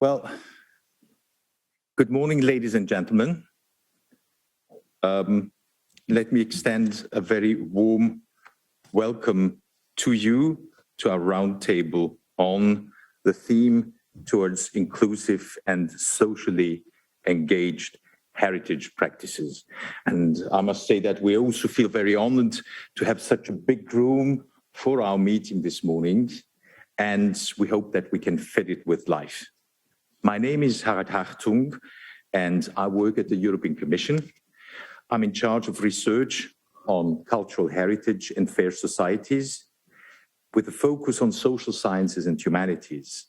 Well, good morning, ladies and gentlemen. Let me extend a very warm welcome to you to our roundtable on the theme towards inclusive and socially engaged heritage practices. And I must say that we also feel very honored to have such a big room for our meeting this morning, and we hope that we can fit it with life. My name is Harald Hartung, and I work at the European Commission. I'm in charge of research on cultural heritage and fair societies, with a focus on social sciences and humanities.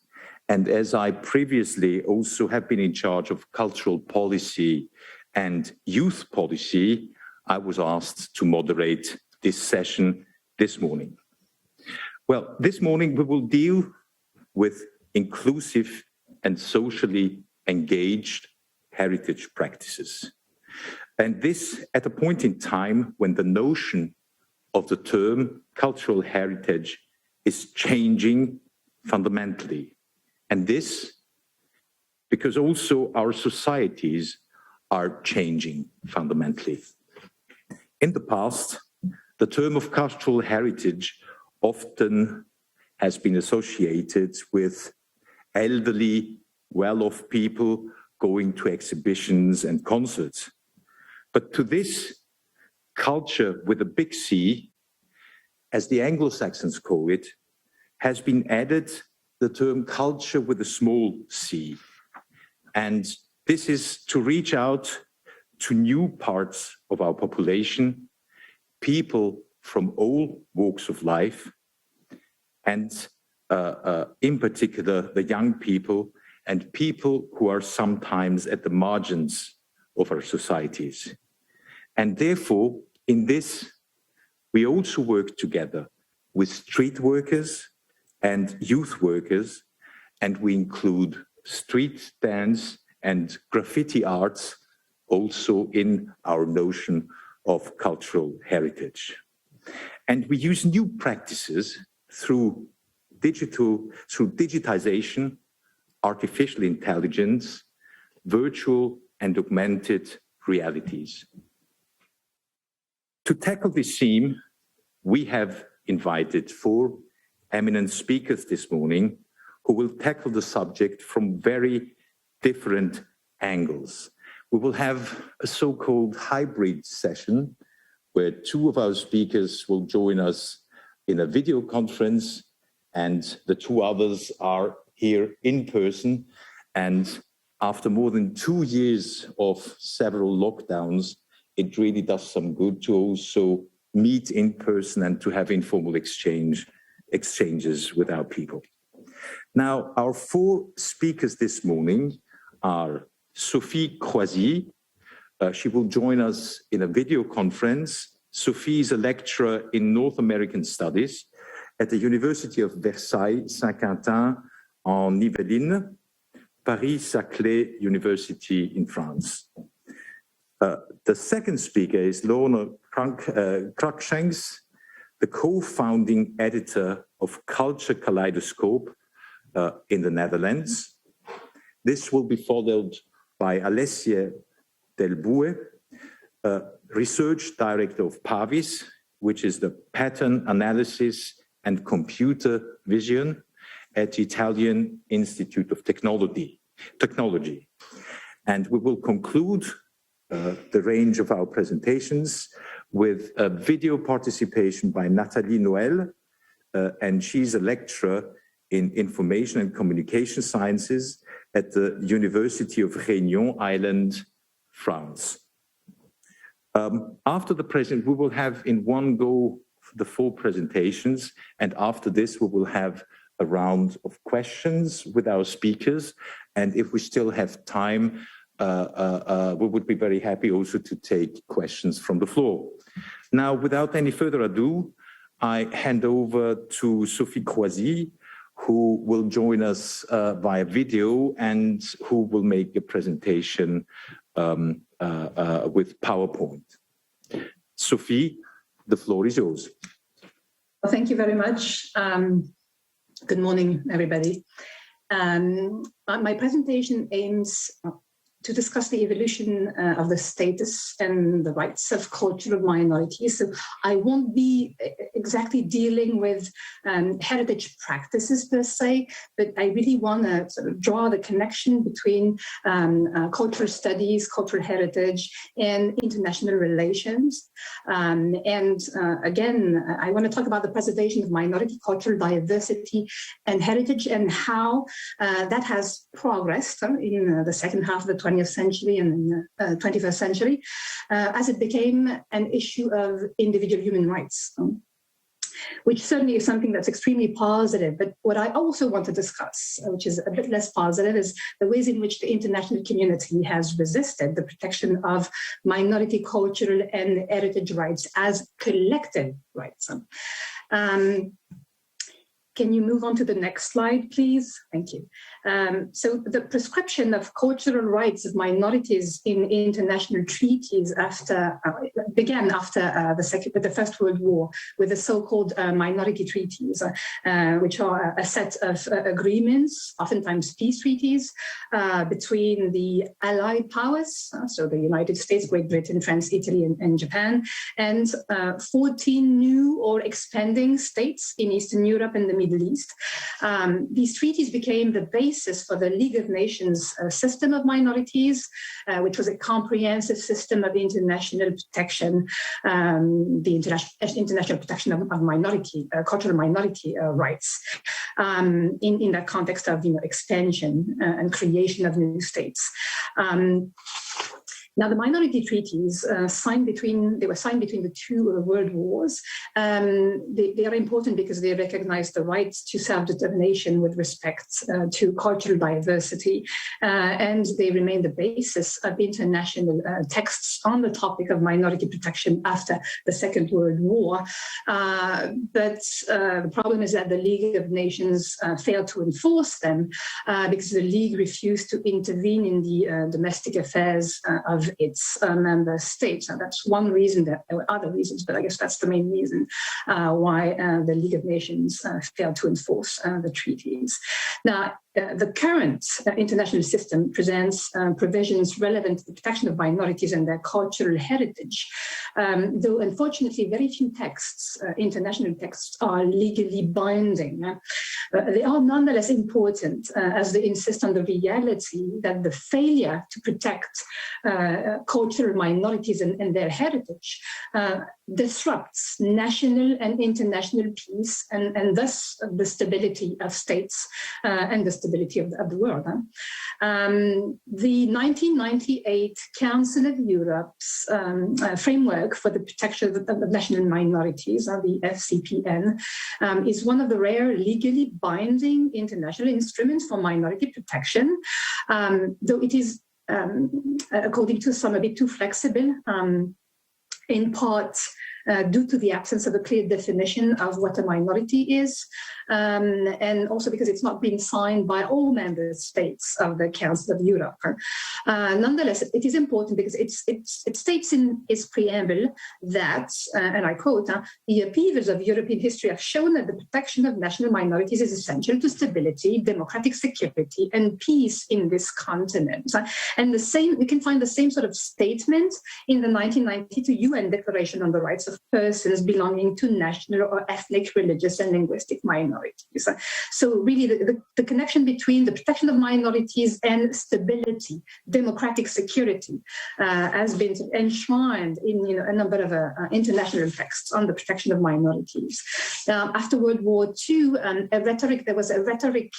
And as I previously also have been in charge of cultural policy and youth policy, I was asked to moderate this session this morning. Well, this morning we will deal with inclusive and socially engaged heritage practices. And this at a point in time when the notion of the term cultural heritage is changing fundamentally. And this because also our societies are changing fundamentally. In the past, the term of cultural heritage often has been associated with elderly, well-off people going to exhibitions and concerts. But to this culture with a big C, as the Anglo-Saxons call it, has been added the term culture with a small c. And this is to reach out to new parts of our population, people from all walks of life, and in particular, the young people and people who are sometimes at the margins of our societies. And therefore, in this, we also work together with street workers and youth workers, and we include street dance and graffiti arts also in our notion of cultural heritage. And we use new practices through digitization, artificial intelligence, virtual and augmented realities. To tackle this theme, we have invited 4 eminent speakers this morning who will tackle the subject from very different angles. We will have a so-called hybrid session where 2 of our speakers will join us in a video conference, and the 2 others are here in person. And after more than 2 years of several lockdowns, it really does some good to also meet in person and to have informal exchanges with our people. Now, our 4 speakers this morning are Sophie Croisy. She will join us in a video conference. Sophie is a lecturer in North American Studies at the University of Versailles, Saint-Quentin en Yvelines, Paris-Saclay University in France. The second speaker is Lorna Cruikshanks, the co-founding editor of Culture Kaleidoscope in the Netherlands. This will be followed by Alessia Delboué, research director of PAVIS, which is the Pattern Analysis and Computer Vision at the Italian Institute of Technology. And we will conclude the range of our presentations with a video participation by Nathalie Noël, and she's a lecturer in Information and Communication Sciences at the University of Réunion Island, France. After the presentation, we will have in one go the 4 presentations, and after this we will have a round of questions with our speakers, and if we still have time, we would be very happy also to take questions from the floor. Now, without any further ado, I hand over to Sophie Croisy, who will join us via video and who will make a presentation with PowerPoint. Sophie, the floor is yours. Well, thank you very much. Good morning, everybody. My presentation aims to discuss the evolution of the status and the rights of cultural minorities. So I won't be exactly dealing with heritage practices per se, but I really want to sort of draw the connection between cultural studies, cultural heritage, and international relations. Again, I want to talk about the preservation of minority cultural diversity and heritage and how that has progressed in the second half of the 20th century and in the 21st century as it became an issue of individual human rights, which certainly is something that's extremely positive. But what I also want to discuss, which is a bit less positive, is the ways in which the international community has resisted the protection of minority cultural and heritage rights as collective rights. Can you move on to the next slide, please? Thank you. So the prescription of cultural rights of minorities in international treaties began after the First World War with the so-called minority treaties, which are a set of agreements, oftentimes peace treaties, between the Allied powers, so the United States, Great Britain, France, Italy, and Japan, and 14 new or expanding states in Eastern Europe and the Middle East. These treaties became the basis for the League of Nations system of minorities, which was a comprehensive system of international protection, the international protection of cultural minority rights, in that context of expansion and creation of new states. Now, the minority treaties were signed between the two world wars. They are important because they recognize the right to self-determination with respect to cultural diversity, and they remain the basis of international texts on the topic of minority protection after the Second World War. But the problem is that the League of Nations failed to enforce them because the League refused to intervene in the domestic affairs of its member states. And that's one reason. There were other reasons, but I guess that's the main reason why the League of Nations failed to enforce the treaties. Now, the current international system presents provisions relevant to the protection of minorities and their cultural heritage, though unfortunately very few texts, international texts, are legally binding. They are nonetheless important as they insist on the reality that the failure to protect cultural minorities and their heritage disrupts national and international peace and thus the stability of states and the stability of the world. The 1998 Council of Europe's framework for the protection of national minorities, the FCPN, is one of the rare legally binding international instruments for minority protection, though it is, according to some, a bit too flexible, in part due to the absence of a clear definition of what a minority is, and also because it's not being signed by all member states of the Council of Europe. Nonetheless, it is important because it states in its preamble that, and I quote, the upheavals of European history have shown that the protection of national minorities is essential to stability, democratic security, and peace in this continent. And we can find the same sort of statement in the 1992 UN Declaration on the Rights of Persons belonging to national or ethnic, religious, and linguistic minorities. So really the connection between the protection of minorities and stability, democratic security, has been enshrined in a number of international texts on the protection of minorities. After World War II, there was a rhetoric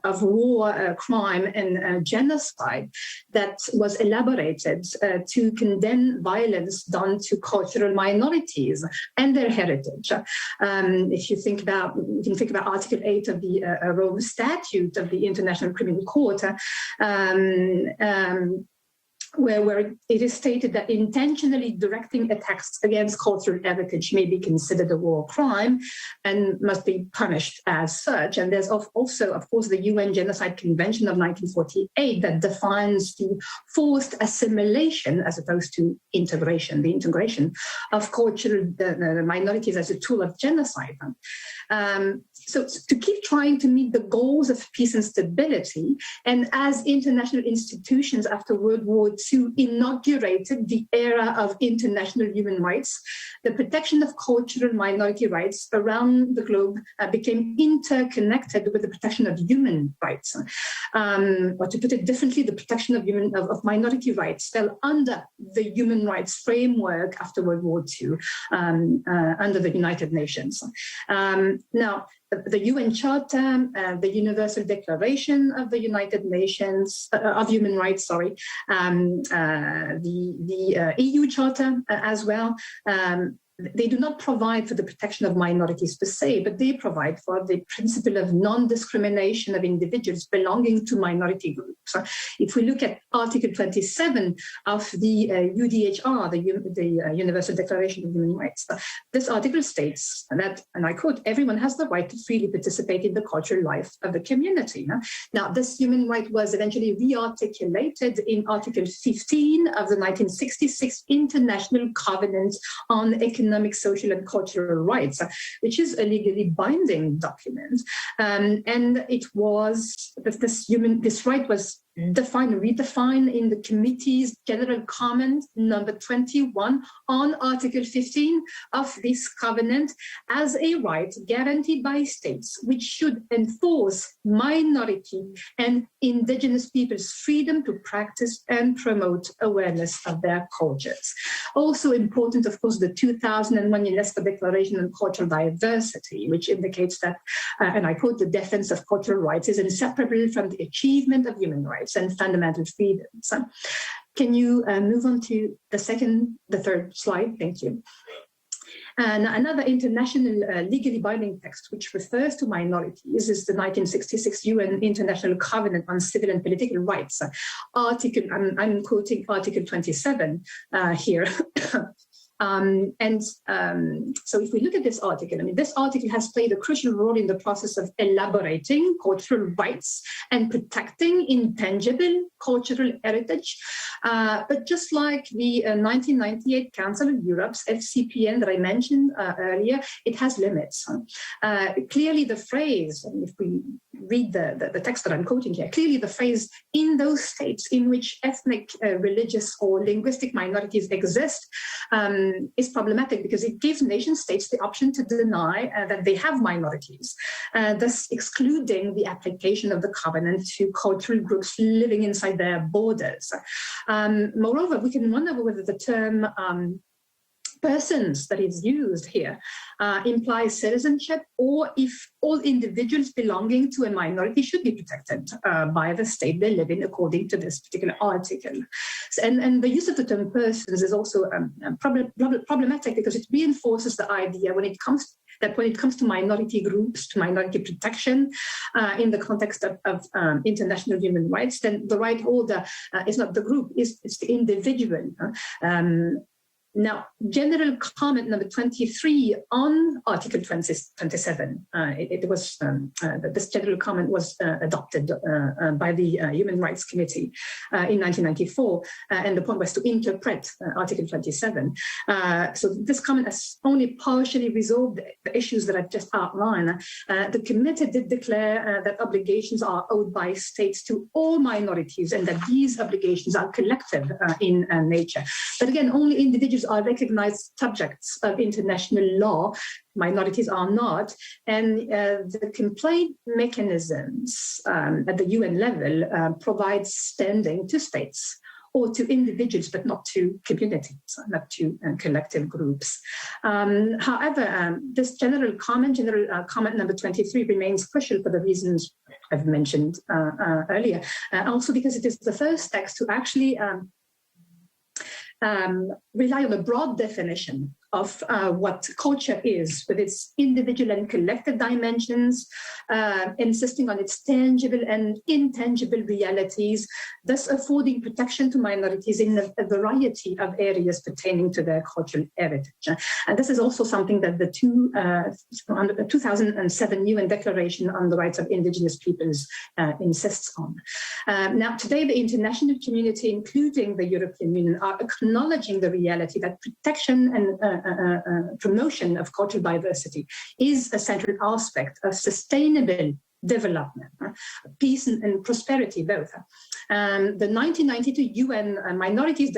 of war, crime, and genocide that was elaborated to condemn violence done to cultural minorities and their heritage. If you think about, Article 8 of the Rome Statute of the International Criminal Court, where it is stated that intentionally directing attacks against cultural heritage may be considered a war crime and must be punished as such. And there's also, of course, the UN Genocide Convention of 1948 that defines the forced assimilation as opposed to integration, the integration of cultural minorities as a tool of genocide. So to keep trying to meet the goals of peace and stability, and as international institutions after World War II inaugurated the era of international human rights, the protection of cultural minority rights around the globe became interconnected with the protection of human rights. Or to put it differently, the protection of minority rights fell under the human rights framework after World War II, under the United Nations. Now, the UN Charter, the Universal Declaration of the United Nations of Human Rights, the EU Charter as well. They do not provide for the protection of minorities per se, but they provide for the principle of non-discrimination of individuals belonging to minority groups. So if we look at Article 27 of the UDHR, the Universal Declaration of Human Rights, this article states that, and I quote, everyone has the right to freely participate in the cultural life of the community. Now, this human right was eventually re-articulated in Article 15 of the 1966 International Covenant on Economic, Social and Cultural Rights, which is a legally binding document. And it was, this right was redefined in the committee's general comment number 21 on Article 15 of this covenant as a right guaranteed by states, which should enforce minority and indigenous peoples' freedom to practice and promote awareness of their cultures. Also important, of course, the 2001 UNESCO Declaration on Cultural Diversity, which indicates that, and I quote, the defense of cultural rights is inseparable from the achievement of human rights and fundamental freedoms. Can you move on to the third slide? Thank you. And another international legally binding text which refers to minorities is the 1966 UN International Covenant on Civil and Political Rights. I'm quoting Article 27 here. So if we look at this article, this article has played a crucial role in the process of elaborating cultural rights and protecting intangible cultural heritage. But just like the 1998 Council of Europe's FCPN that I mentioned earlier, it has limits. Clearly the phrase, and if we read the text that I'm quoting here, clearly the phrase "in those states in which ethnic, religious or linguistic minorities exist" is problematic because it gives nation states the option to deny that they have minorities, thus excluding the application of the covenant to cultural groups living inside their borders. Moreover, we can wonder whether the term persons that is used here implies citizenship, or if all individuals belonging to a minority should be protected by the state they live in, according to this particular article. And the use of the term persons is also problematic because it reinforces the idea when it comes to minority groups, to minority protection in the context of international human rights, then the right order is not the group, it's the individual. Now, general comment number 23 on Article 27. This general comment was adopted by the Human Rights Committee in 1994, and the point was to interpret Article 27. So this comment has only partially resolved the issues that I've just outlined. The committee did declare that obligations are owed by states to all minorities, and that these obligations are collective in nature. But again, only individuals are recognized subjects of international law. Minorities are not. And the complaint mechanisms at the UN level provide standing to states or to individuals, but not to communities, not to collective groups. However, this general comment number 23 remains crucial for the reasons I've mentioned earlier. Also because it is the first text to actually rely on a broad definition of what culture is, with its individual and collective dimensions, insisting on its tangible and intangible realities, thus affording protection to minorities in a variety of areas pertaining to their cultural heritage. And this is also something that the 2007 UN Declaration on the Rights of Indigenous Peoples insists on. Now, today, the international community, including the European Union, are acknowledging the reality that protection and promotion of cultural diversity is a central aspect of sustainable development, peace and prosperity both. The 1992 UN Minorities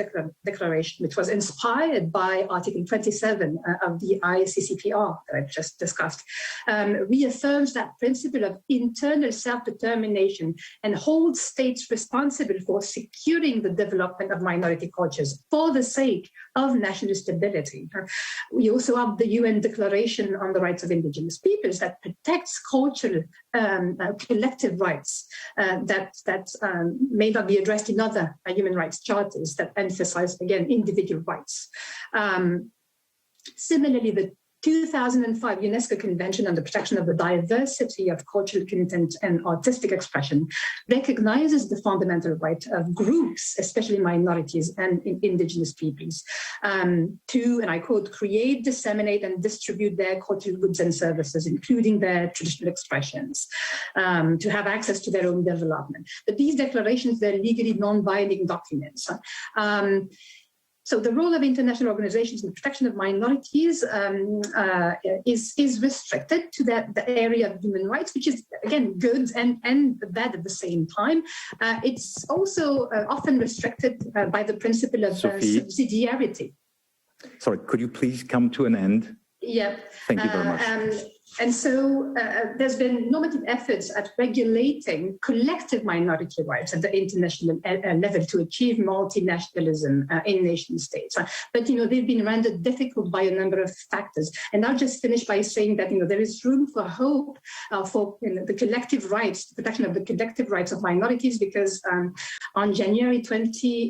Declaration, which was inspired by Article 27 of the ICCPR that I've just discussed, reaffirms that principle of internal self-determination and holds states responsible for securing the development of minority cultures for the sake of national stability. We also have the UN Declaration on the Rights of Indigenous Peoples that protects cultural collective rights that may not be addressed in other human rights charters that emphasize, again, individual rights. Similarly, the 2005 UNESCO Convention on the Protection of the Diversity of Cultural Content and Artistic Expression recognizes the fundamental right of groups, especially minorities and indigenous peoples, to, and I quote, create, disseminate, and distribute their cultural goods and services, including their traditional expressions, to have access to their own development. But these declarations, they're legally non-binding documents. So the role of international organizations in the protection of minorities is restricted to the area of human rights, which is, again, good and bad at the same time. It's also often restricted by the principle of subsidiarity. Sorry, could you please come to an end? Yeah. Thank you very much. And so there's been normative efforts at regulating collective minority rights at the international level to achieve multinationalism in nation states. But, they've been rendered difficult by a number of factors. And I'll just finish by saying that, there is room for hope for the collective rights, the protection of the collective rights of minorities, because on January 2020,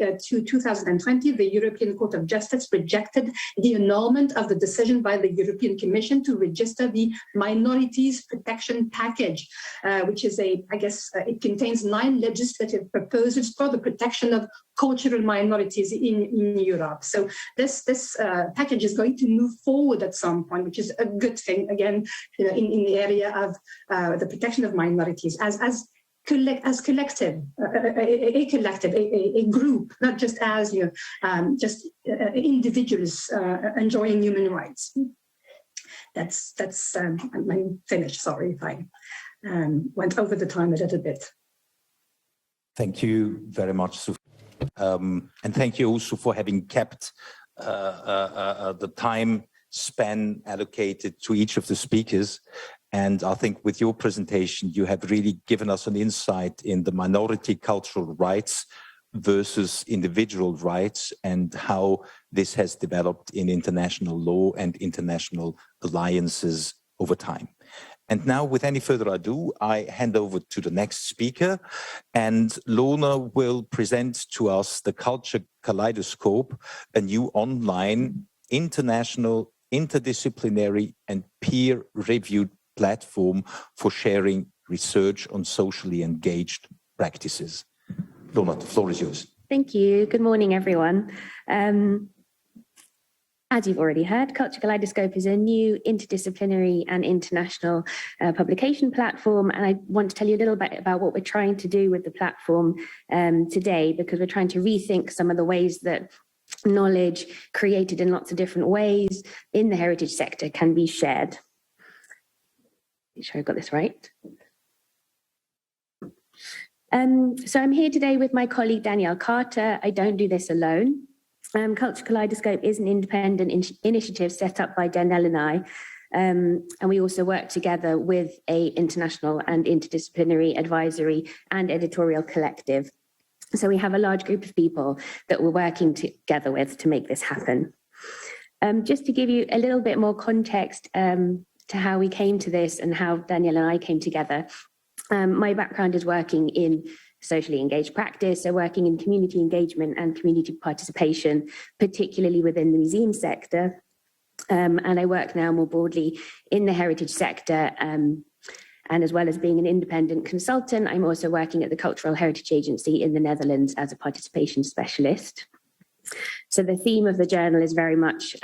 the European Court of Justice rejected the annulment of the decision by the European Commission to register the Minorities Protection Package, which is it contains 9 legislative proposals for the protection of cultural minorities in Europe. So this package is going to move forward at some point, which is a good thing, again, in the area of the protection of minorities as collective, a group, not just as just individuals enjoying human rights. I'm finished. Sorry if I went over the time a little bit. Thank you very much, Sophie. And thank you also for having kept the time span allocated to each of the speakers. And I think with your presentation, you have really given us an insight in the minority cultural rights versus individual rights and how this has developed in international law and international alliances over time. And now, with any further ado, I hand over to the next speaker, and Lona will present to us the Culture Kaleidoscope, a new online, international, interdisciplinary and peer-reviewed platform for sharing research on socially engaged practices. Lona, the floor is yours. Thank you. Good morning, everyone. As you've already heard, Culture Kaleidoscope is a new interdisciplinary and international publication platform. And I want to tell you a little bit about what we're trying to do with the platform today, because we're trying to rethink some of the ways that knowledge created in lots of different ways in the heritage sector can be shared. Make sure I got this right. So I'm here today with my colleague, Danielle Carter. I don't do this alone. Culture Kaleidoscope is an independent initiative set up by Danielle and I. And we also work together with an international and interdisciplinary advisory and editorial collective. So we have a large group of people that we're working together with to make this happen. Just to give you a little bit more context to how we came to this and how Danielle and I came together. My background is working in socially engaged practice, so working in community engagement and community participation, particularly within the museum sector. And I work now more broadly in the heritage sector. And as well as being an independent consultant, I'm also working at the Cultural Heritage Agency in the Netherlands as a participation specialist. So the theme of the journal is very much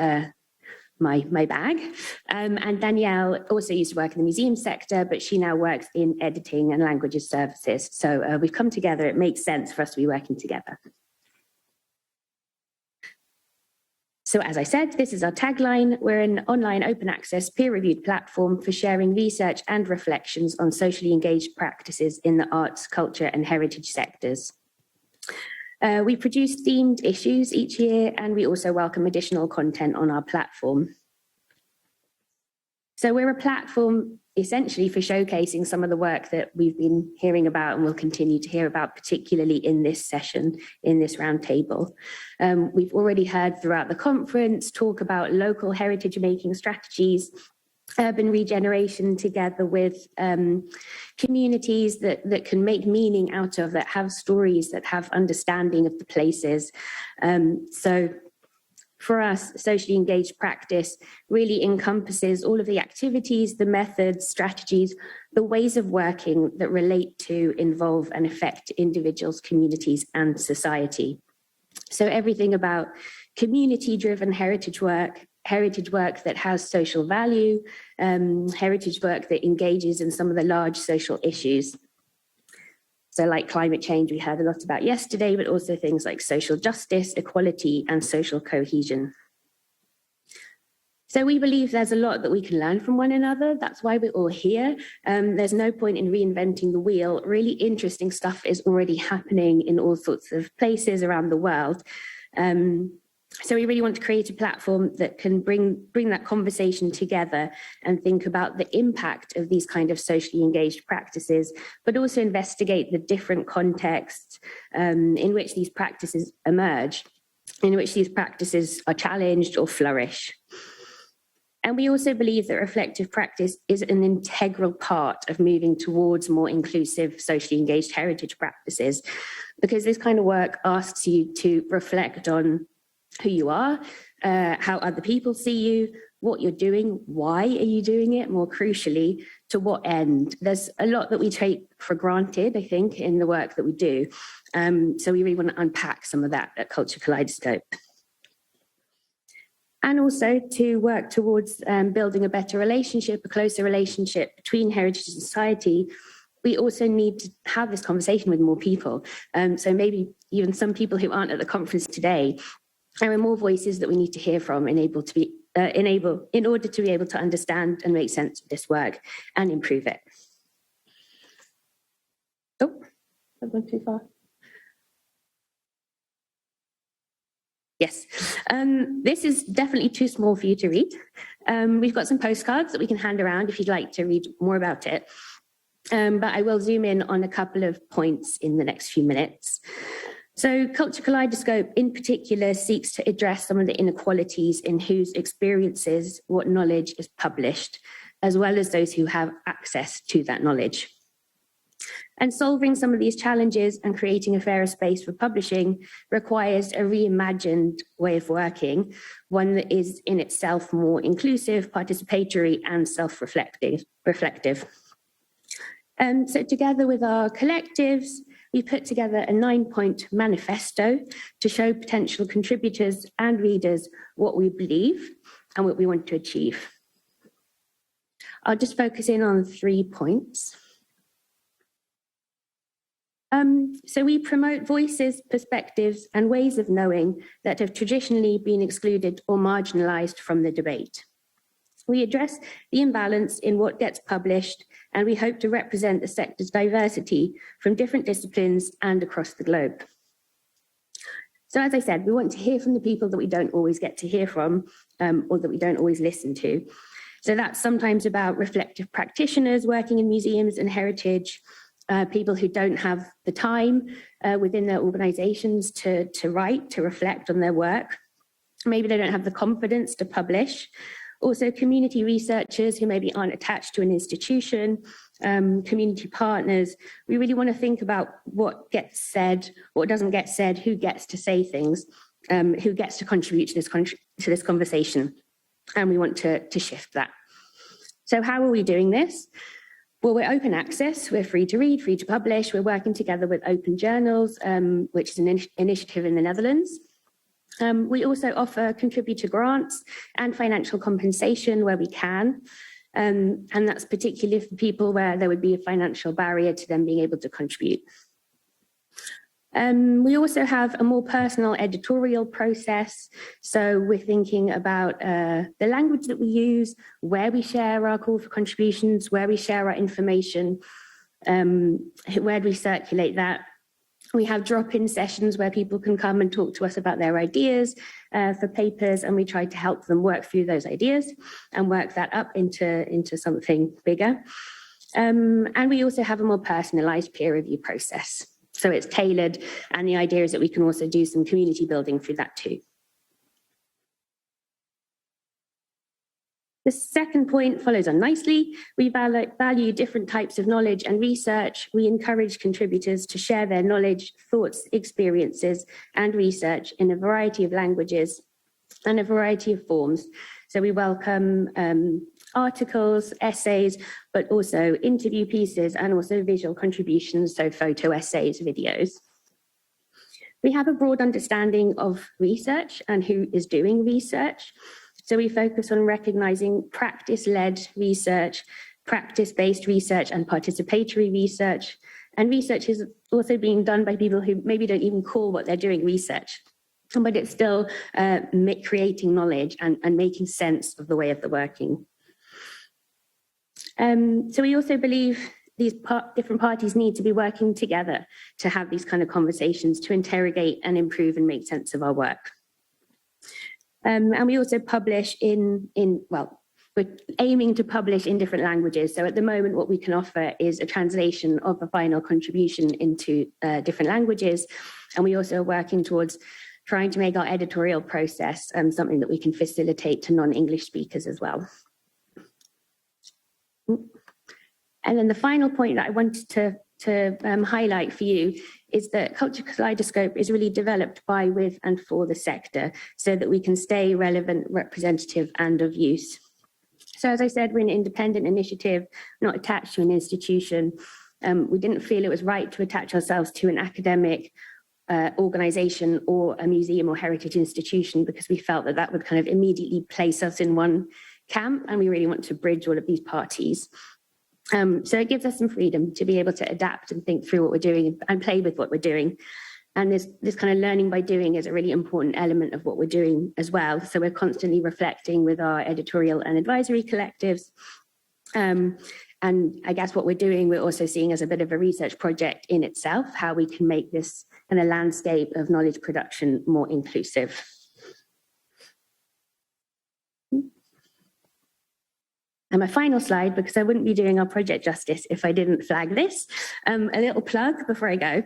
my bag. And Danielle also used to work in the museum sector, but she now works in editing and languages services. So we've come together. It makes sense for us to be working together. So as I said, this is our tagline. We're an online open access peer-reviewed platform for sharing research and reflections on socially engaged practices in the arts, culture and heritage sectors. We produce themed issues each year, and we also welcome additional content on our platform. So we're a platform essentially for showcasing some of the work that we've been hearing about and will continue to hear about, particularly in this session, in this roundtable. We've already heard throughout the conference talk about local heritage making strategies, urban regeneration together with communities that can make meaning out of, that have stories, that have understanding of the places. So for us, socially engaged practice really encompasses all of the activities, the methods, strategies, the ways of working that relate to, involve and affect individuals, communities and society. So everything about community-driven heritage work that has social value, heritage work that engages in some of the large social issues. So like climate change, we heard a lot about yesterday, but also things like social justice, equality, and social cohesion. So we believe there's a lot that we can learn from one another. That's why we're all here. There's no point in reinventing the wheel. Really interesting stuff is already happening in all sorts of places around the world. So we really want to create a platform that can bring that conversation together and think about the impact of these kind of socially engaged practices, but also investigate the different contexts in which these practices emerge, in which these practices are challenged or flourish. And we also believe that reflective practice is an integral part of moving towards more inclusive, socially engaged heritage practices, because this kind of work asks you to reflect on who you are, how other people see you, what you're doing, why are you doing it, more crucially, to what end. There's a lot that we take for granted, I think, in the work that we do. So we really want to unpack some of that at Culture Kaleidoscope. And also to work towards building a better relationship, a closer relationship between heritage and society. We also need to have this conversation with more people. So maybe even some people who aren't at the conference today. There are more voices that we need to hear from in order to be able to understand and make sense of this work and improve it. Oh, I've gone too far. Yes, this is definitely too small for you to read. We've got some postcards that we can hand around if you'd like to read more about it. But I will zoom in on a couple of points in the next few minutes. So Culture Kaleidoscope in particular seeks to address some of the inequalities in whose experiences what knowledge is published, as well as those who have access to that knowledge. And solving some of these challenges and creating a fairer space for publishing requires a reimagined way of working, one that is in itself more inclusive, participatory, and self-reflective. So together with our collectives, we put together a 9-point manifesto to show potential contributors and readers what we believe and what we want to achieve. I'll just focus in on 3 points. So we promote voices, perspectives, and ways of knowing that have traditionally been excluded or marginalized from the debate. We address the imbalance in what gets published, and we hope to represent the sector's diversity from different disciplines and across the globe. So as I said, we want to hear from the people that we don't always get to hear from, or that we don't always listen to. So that's sometimes about reflective practitioners working in museums and heritage, people who don't have the time within their organizations to write, to reflect on their work. Maybe they don't have the confidence to publish. Also community researchers who maybe aren't attached to an institution, community partners. We really want to think about what gets said, what doesn't get said, who gets to say things, who gets to contribute to this conversation. and we want to shift that. So how are we doing this? Well, we're open access, we're free to read, free to publish, we're working together with Open Journals, which is an initiative in the Netherlands. We also offer contributor grants and financial compensation where we can, and that's particularly for people where there would be a financial barrier to them being able to contribute. We also have a more personal editorial process. So we're thinking about the language that we use, where we share our call for contributions, where we share our information, where do we circulate that. We have drop-in sessions where people can come and talk to us about their ideas for papers, and we try to help them work through those ideas and work that up into something bigger. And we also have a more personalized peer review process. So it's tailored, and the idea is that we can also do some community building through that too. The second point follows on nicely. We value different types of knowledge and research. We encourage contributors to share their knowledge, thoughts, experiences, and research in a variety of languages and a variety of forms. So we welcome articles, essays, but also interview pieces and also visual contributions, so photo essays, videos. We have a broad understanding of research and who is doing research. So we focus on recognizing practice-led research, practice-based research, and participatory research. And research is also being done by people who maybe don't even call what they're doing research, but it's still creating knowledge and making sense of the way of the working. So we also believe these different parties need to be working together to have these kind of conversations, to interrogate and improve and make sense of our work. And we also publish well, we're aiming to publish in different languages. So at the moment, what we can offer is a translation of a final contribution into different languages. And we also are working towards trying to make our editorial process something that we can facilitate to non-English speakers as well. And then the final point that I wanted to highlight for you is that Culture Kaleidoscope is really developed by, with, and for the sector so that we can stay relevant, representative, and of use. So as I said, we're an independent initiative, not attached to an institution. We didn't feel it was right to attach ourselves to an academic organisation or a museum or heritage institution, because we felt that that would kind of immediately place us in one camp, and we really want to bridge all of these parties. So it gives us some freedom to be able to adapt and think through what we're doing and play with what we're doing. And this kind of learning by doing is a really important element of what we're doing as well. So we're constantly reflecting with our editorial and advisory collectives. And I guess what we're doing, we're also seeing as a bit of a research project in itself, how we can make this kind of landscape of knowledge production more inclusive. And my final slide, because I wouldn't be doing our project justice if I didn't flag this, a little plug before I go.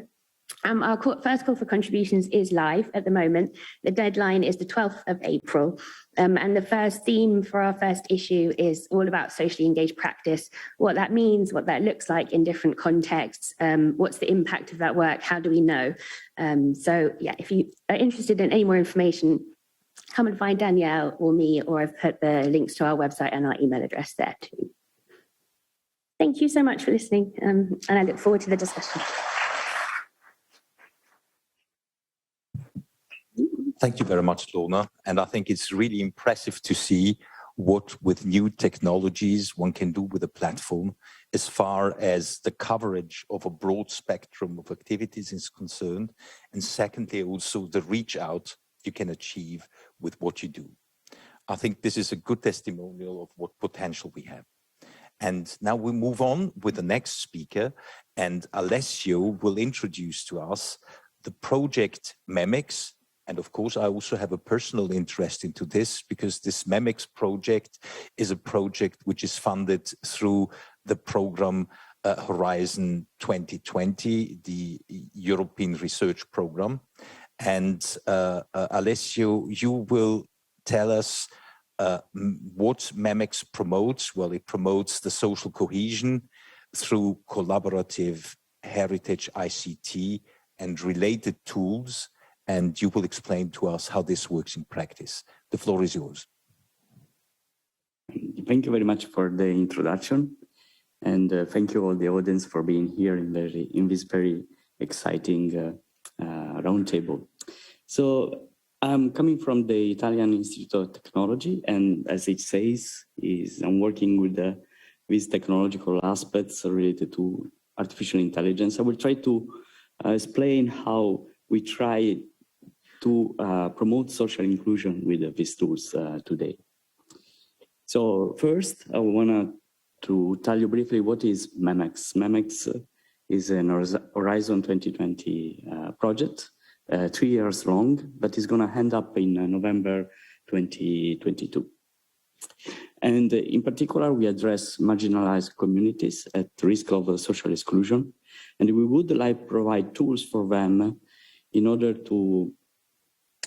Our first call for contributions is live at the moment. The deadline is the 12th of April. And the first theme for our first issue is all about socially engaged practice, what that means, what that looks like in different contexts, what's the impact of that work, how do we know? So yeah, if you are interested in any more information, come and find Danielle or me, or I've put the links to our website and our email address there too. Thank you so much for listening, and I look forward to the discussion. Thank you very much, Lorna. And I think it's really impressive to see what with new technologies one can do with a platform as far as the coverage of a broad spectrum of activities is concerned. And secondly, also the reach out you can achieve with what you do. I think this is a good testimonial of what potential we have. And now we move on with the next speaker, and Alessio will introduce to us the project MEMEX. And of course, I also have a personal interest into this, because this MEMEX project is a project which is funded through the program Horizon 2020, the European Research Program. And Alessio, you will tell us what MEMEX promotes. Well, it promotes the social cohesion through collaborative heritage ICT and related tools. And you will explain to us how this works in practice. The floor is yours. Thank you very much for the introduction, and thank you all the audience for being here in this very exciting roundtable. So I'm coming from the Italian Institute of Technology, and as it says, I'm working with these technological aspects related to artificial intelligence. I will try to explain how we try to promote social inclusion with these tools today. So first, I want to tell you briefly what is MEMEX. MEMEX is an Horizon 2020 project, 3 years long, but is going to end up in November 2022. And in particular, we address marginalized communities at risk of social exclusion, and we would like to provide tools for them in order to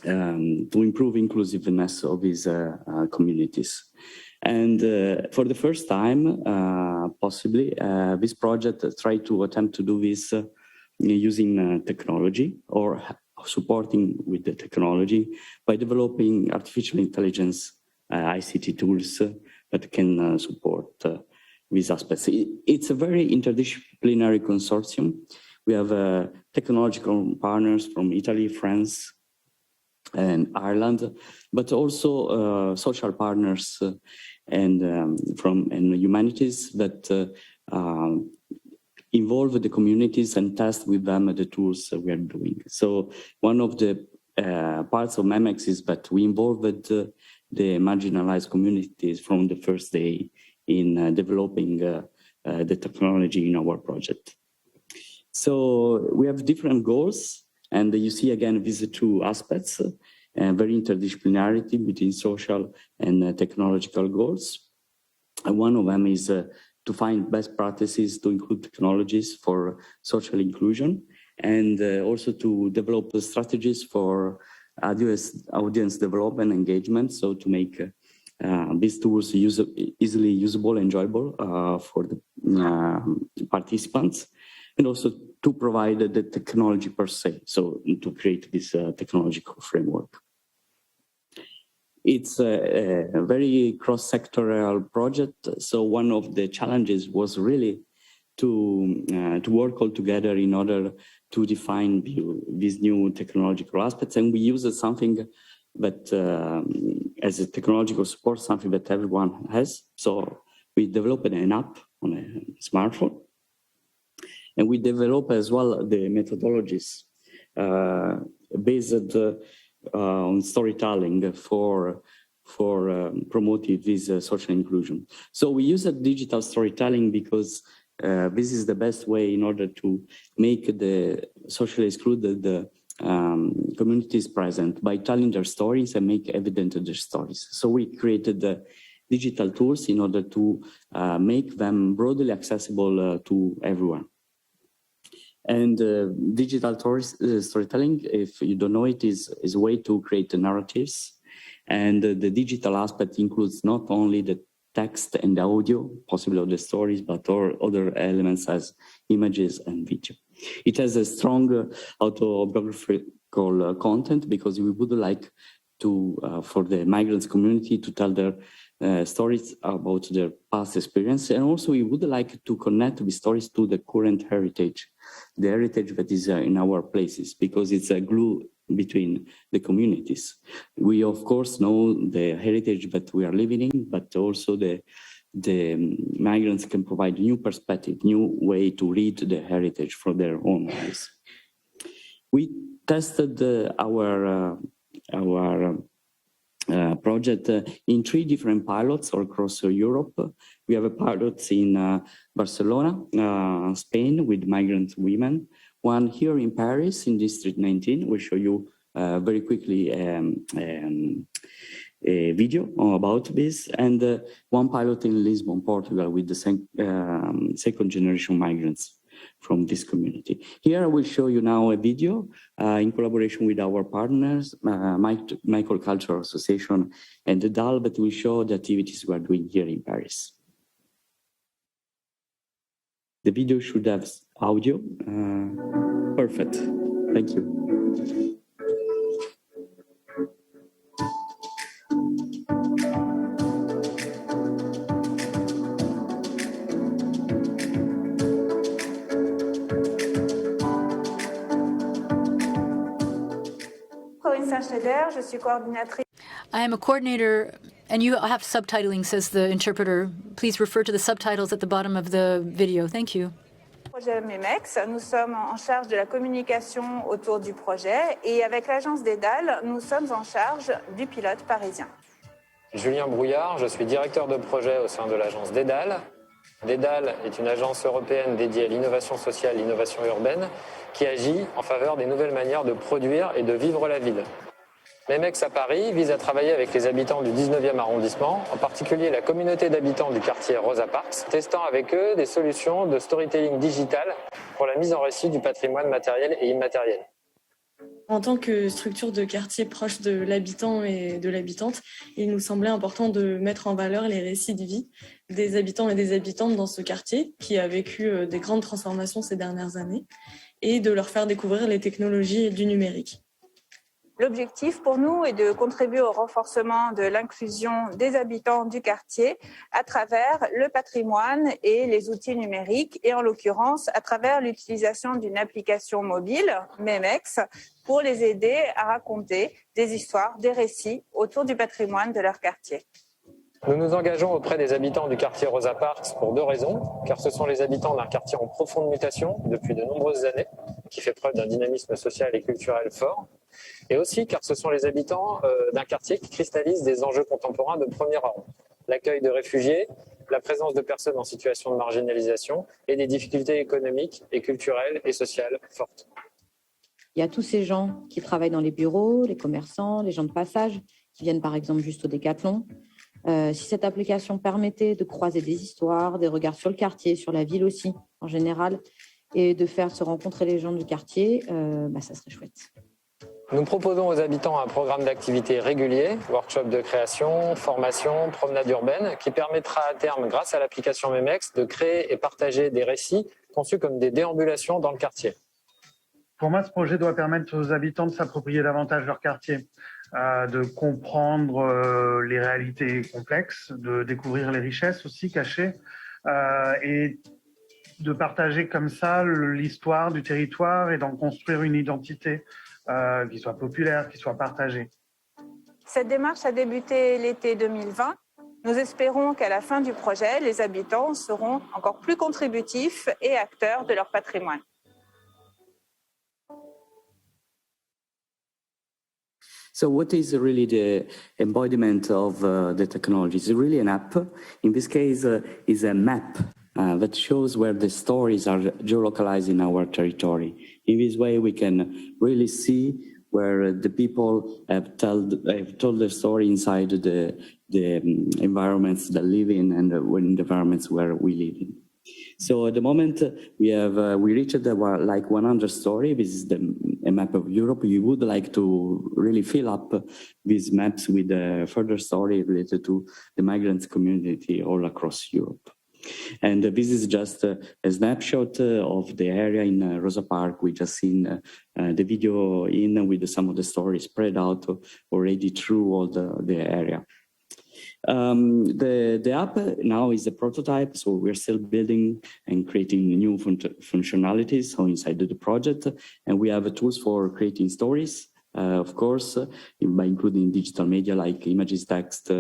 improve inclusiveness of these communities. And for the first time, possibly, this project tried to attempt to do this using technology or supporting with the technology by developing artificial intelligence ICT tools that can support these aspects. It's a very interdisciplinary consortium. We have technological partners from Italy, France, and Ireland, but also social partners and humanities that involve the communities and test with them the tools we are doing. So one of the parts of MEMEX is that we involved the marginalized communities from the first day in developing the technology in our project. So we have different goals, and you see again these two aspects, very interdisciplinarity between social and technological goals. And one of them is to find best practices to include technologies for social inclusion, and also to develop the strategies for audience development engagement, so to make these tools easily usable, enjoyable for the participants, and also to provide the technology per se, so to create this technological framework. It's a very cross-sectoral project, so one of the challenges was really to work all together in order to define these new technological aspects, and we use something that as a technological support, something that everyone has. So we developed an app on a smartphone, and we develop as well the methodologies based on storytelling for promoting this social inclusion. So we use digital storytelling because this is the best way in order to make the socially excluded communities present by telling their stories and make evident their stories. So we created the digital tools in order to make them broadly accessible to everyone. And digital storytelling, if you don't know it, is a way to create the narratives. And the digital aspect includes not only the text and the audio, possibly of the stories, but other elements as images and video. It has a strong autobiographical content because we would like to, for the migrants community to tell their stories about their past experience. And also we would like to connect the stories to the current heritage, the heritage that is in our places, because it's a glue between the communities. We of course know the heritage that we are living in, but also the migrants can provide new perspective, new way to read the heritage from their own eyes. We tested our project in 3 different pilots all across Europe. We have a pilot in Barcelona, Spain, with migrant women. One here in Paris, in District 19. We'll show you very quickly a video about this. And one pilot in Lisbon, Portugal, with the second generation migrants from this community. Here I will show you now a video in collaboration with our partners, Microcultural Association and the DAL, that will show the activities we are doing here in Paris. The video should have audio. Perfect. Thank you. Schneider, je suis coordinatrice. I am a coordinator, and you have subtitling, says the interpreter. Please refer to the subtitles at the bottom of the video. Thank you. Projet MEMEX, nous sommes en charge de la communication autour du projet et avec l'agence d'EDAL, nous sommes en charge du pilote parisien. Julien Brouillard, je suis directeur de projet au sein de l'agence d'EDAL. D'EDAL est une agence européenne dédiée à l'innovation sociale et l'innovation urbaine qui agit en faveur des nouvelles manières de produire et de vivre la ville. MEMEX à Paris vise à travailler avec les habitants du 19e arrondissement, en particulier la communauté d'habitants du quartier Rosa Parks, testant avec eux des solutions de storytelling digital pour la mise en récit du patrimoine matériel et immatériel. En tant que structure de quartier proche de l'habitant et de l'habitante, il nous semblait important de mettre en valeur les récits de vie des habitants et des habitantes dans ce quartier qui a vécu des grandes transformations ces dernières années et de leur faire découvrir les technologies du numérique. L'objectif pour nous est de contribuer au renforcement de l'inclusion des habitants du quartier à travers le patrimoine et les outils numériques et en l'occurrence à travers l'utilisation d'une application mobile, MEMEX, pour les aider à raconter des histoires, des récits autour du patrimoine de leur quartier. Nous nous engageons auprès des habitants du quartier Rosa Parks pour deux raisons, car ce sont les habitants d'un quartier en profonde mutation depuis de nombreuses années, qui fait preuve d'un dynamisme social et culturel fort, et aussi car ce sont les habitants d'un quartier qui cristallise des enjeux contemporains de premier ordre, l'accueil de réfugiés, la présence de personnes en situation de marginalisation et des difficultés économiques et culturelles et sociales fortes. Il y a tous ces gens qui travaillent dans les bureaux, les commerçants, les gens de passage, qui viennent par exemple juste au Décathlon. Si cette application permettait de croiser des histoires, des regards sur le quartier, sur la ville aussi en général, et de faire se rencontrer les gens du quartier, ça serait chouette. Nous proposons aux habitants un programme d'activités régulier, workshop de création, formation, promenade urbaine, qui permettra à terme, grâce à l'application MEMEX, de créer et partager des récits conçus comme des déambulations dans le quartier. Pour moi, ce projet doit permettre aux habitants de s'approprier davantage leur quartier, de comprendre les réalités complexes, de découvrir les richesses aussi cachées et de partager comme ça l'histoire du territoire et d'en construire une identité qui soit populaire, qui soit partagée. Cette démarche a débuté l'été 2020. Nous espérons qu'à la fin du projet, les habitants seront encore plus contributifs et acteurs de leur patrimoine. So what is really the embodiment of the technology? It's really an app. In this case, is a map that shows where the stories are geolocalized in our territory. In this way, we can really see where the people have told their story inside the environments they live in and the environments where we live in. So at the moment we reached like 100 stories. This is a map of Europe. We would like to really fill up these maps with a further story related to the migrants community all across Europe. And this is just a snapshot of the area in Rosa Park. We just seen the video with some of the stories spread out already through all the area. The app now is a prototype, so we're still building and creating new functionalities inside the project, and we have tools for creating stories, of course, by including digital media like images, text,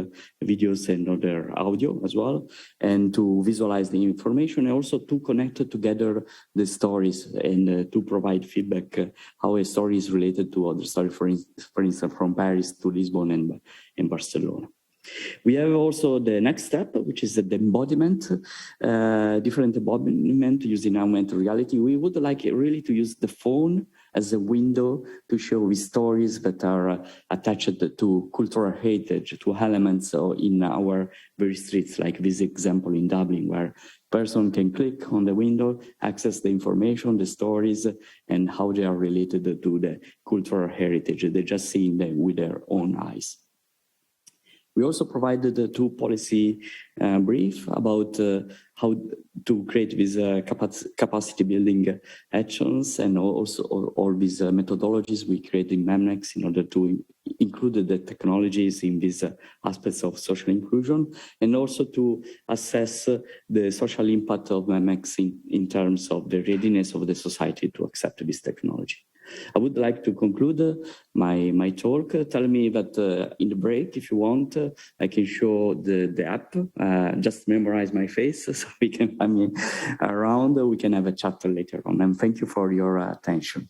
videos, and other audio as well, and to visualize the information, and also to connect together the stories and to provide feedback how a story is related to other stories, for instance, from Paris to Lisbon and Barcelona. We have also the next step, which is the embodiment, different embodiment using augmented reality. We would like really to use the phone as a window to show stories that are attached to cultural heritage, to elements in our very streets, like this example in Dublin, where person can click on the window, access the information, the stories, and how they are related to the cultural heritage. They just see them with their own eyes. We also provided a policy brief about how to create these capacity building actions, and also all these methodologies we create in MEMEX in order to include the technologies in these aspects of social inclusion, and also to assess the social impact of MEMEX in terms of the readiness of the society to accept this technology. I would like to conclude my talk. Tell me that in the break, if you want, I can show the app. Just memorize my face so we can find me around. We can have a chat later on. And thank you for your attention.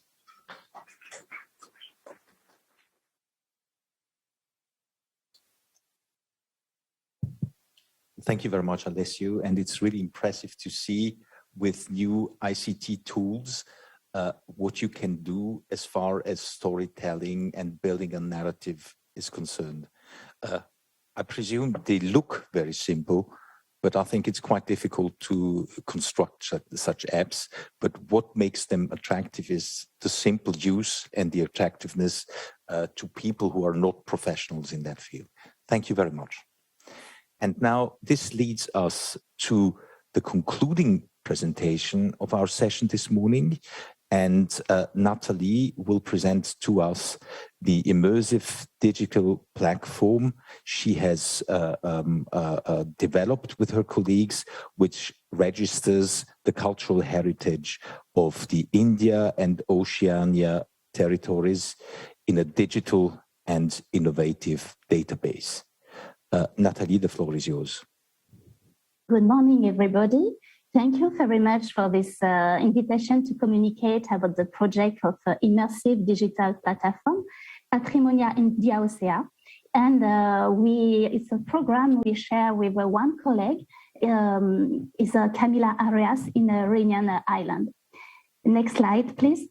Thank you very much, Alessio. And it's really impressive to see with new ICT tools what you can do as far as storytelling and building a narrative is concerned. I presume they look very simple, but I think it's quite difficult to construct such apps. But what makes them attractive is the simple use and the attractiveness to people who are not professionals in that field. Thank you very much. And now this leads us to the concluding presentation of our session this morning. And Nathalie will present to us the Immersive digital platform she has developed with her colleagues, which registers the cultural heritage of the India and Oceania territories in a digital and innovative database. Nathalie, the floor is yours. Good morning, everybody. Thank you very much for this invitation to communicate about the project of Immersive digital platform, Patrimonia India Oceania. And it's a program we share with one colleague, is Camila Arias in Réunion Island. Next slide, please.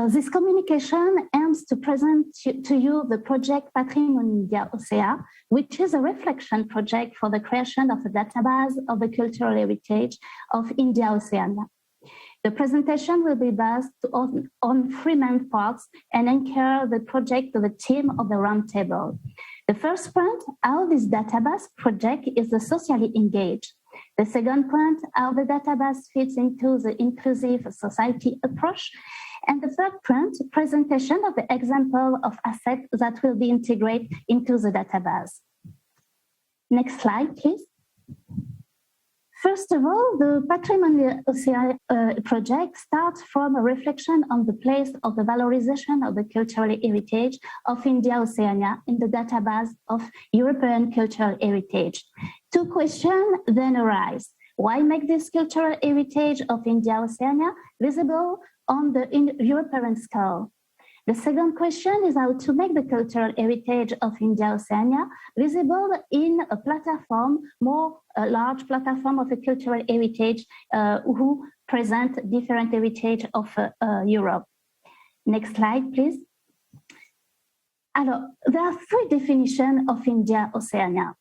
This communication aims to present to you the project Patrimonia India Oceania, which is a reflection project for the creation of a database of the cultural heritage of India Oceania. The presentation will be based on 3 main parts and anchor the project to the theme of the roundtable. The first point, how this database project is socially engaged. The second point, how the database fits into the inclusive society approach. And the third point, presentation of the example of assets that will be integrated into the database. Next slide, please. First of all, the Patrimonia Oceania project starts from a reflection on the place of the valorization of the cultural heritage of India Oceania in the database of European cultural heritage. 2 questions then arise. Why make this cultural heritage of India Oceania visible on the European scale? The second question is how to make the cultural heritage of India Oceania visible in a platform, a large platform of a cultural heritage who present different heritage of Europe. Next slide, please. Alors, there are 3 definitions of India Oceania.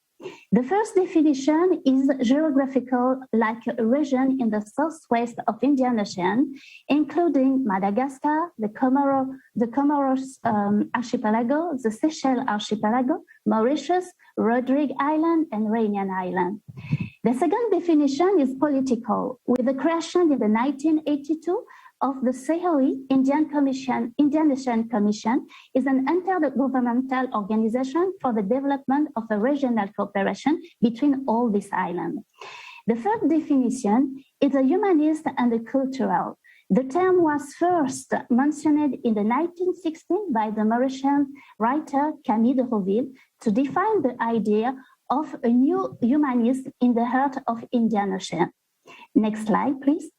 The first definition is geographical, like a region in the southwest of Indian Ocean, including Madagascar, the Comoros archipelago, the Seychelles archipelago, Mauritius, Rodrigue Island, and Réunion Island. The second definition is political, with the creation in the 1982 of the COE, Indian Ocean Commission, is an intergovernmental organization for the development of a regional cooperation between all these islands. The third definition is a humanist and a cultural. The term was first mentioned in the 1916 by the Mauritian writer Camille de Roville to define the idea of a new humanism in the heart of Indian Ocean. Next slide, please.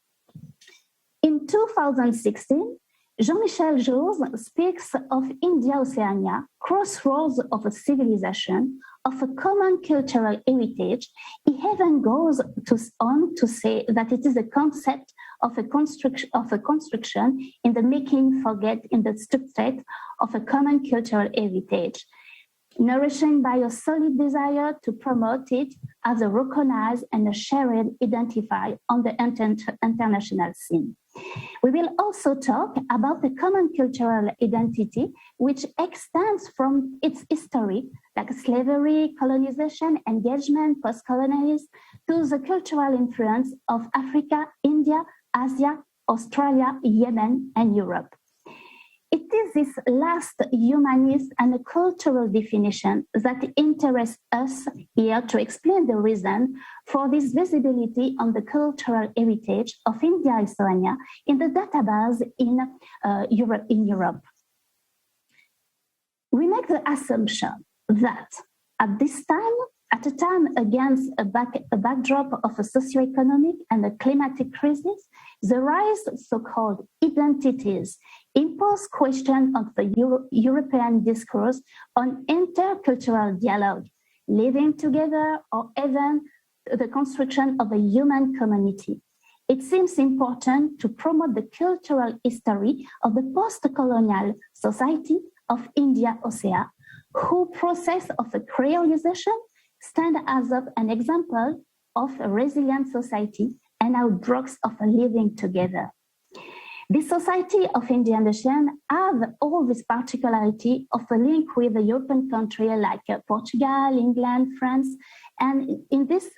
In 2016, Jean-Michel Jouze speaks of India Oceania, crossroads of a civilization, of a common cultural heritage. He even goes on to say that it is a concept of a construction in the making forget in the state of a common cultural heritage, nourishing by a solid desire to promote it as a recognized and a shared identity on the international scene. We will also talk about the common cultural identity, which extends from its history, like slavery, colonization, engagement, post-colonialism, to the cultural influence of Africa, India, Asia, Australia, Yemen, and Europe. It It is this last humanist and cultural definition that interests us here to explain the reason for this visibility on the cultural heritage of India-Oceania in the database in Europe. We make the assumption that at a time against a backdrop of a socioeconomic and a climatic crisis, the rise of so-called identities impose question of the European discourse on intercultural dialogue, living together, or even the construction of a human community. It seems important to promote the cultural history of the post-colonial society of India-Oceania, whose process of creolization stand as an example of a resilient society and outgrowths of a living together. The society of India and Oceania have all this particularity of a link with a European country like Portugal, England, France, and in this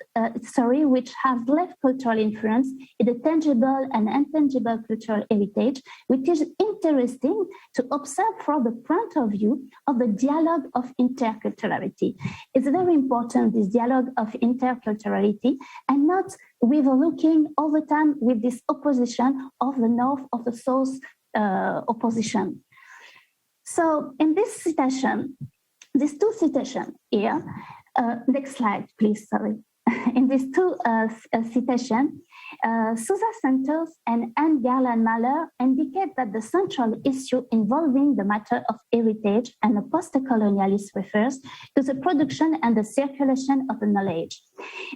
story, which has left cultural influence in the tangible and intangible cultural heritage, which is interesting to observe from the point of view of the dialogue of interculturality. It's very important, this dialogue of interculturality, and not with looking all the time with this opposition of the North, of the South opposition. So in this citation, these two citations here, next slide, please, sorry. In these two citations, Sousa Santos and Anne Garland-Mahler indicate that the central issue involving the matter of heritage and the post-colonialist refers to the production and the circulation of the knowledge.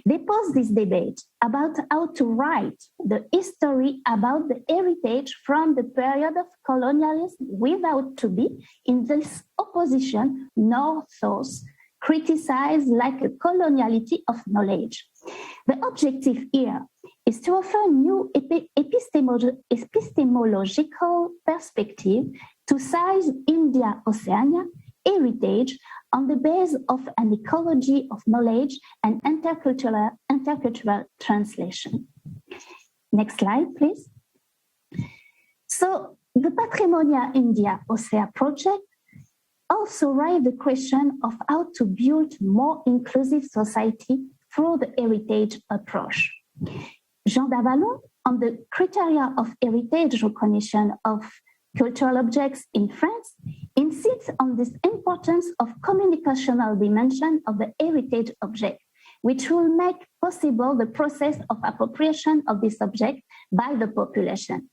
They pose this debate about how to write the history about the heritage from the period of colonialism without to be in this opposition north-south, criticized like a coloniality of knowledge. The objective here is to offer new epistemological perspective to size India-Oceania heritage on the basis of an ecology of knowledge and intercultural translation. Next slide, please. So the Patrimonia India-Oceania project also raised the question of how to build more inclusive society through the heritage approach. Jean Davalon, on the criteria of heritage recognition of cultural objects in France, insists on this importance of communicational dimension of the heritage object, which will make possible the process of appropriation of this object by the population.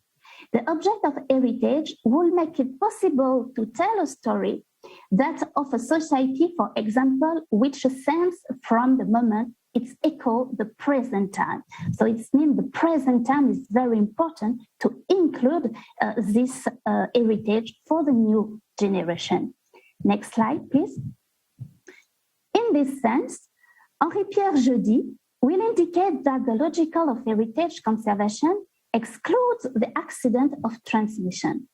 The object of heritage will make it possible to tell a story that of a society, for example, which ascends from the moment it's echo the present time. So it means the present time is very important to include this heritage for the new generation. Next slide, please. In this sense, Henri-Pierre Jeudi will indicate that the logic of heritage conservation excludes the accident of transmission.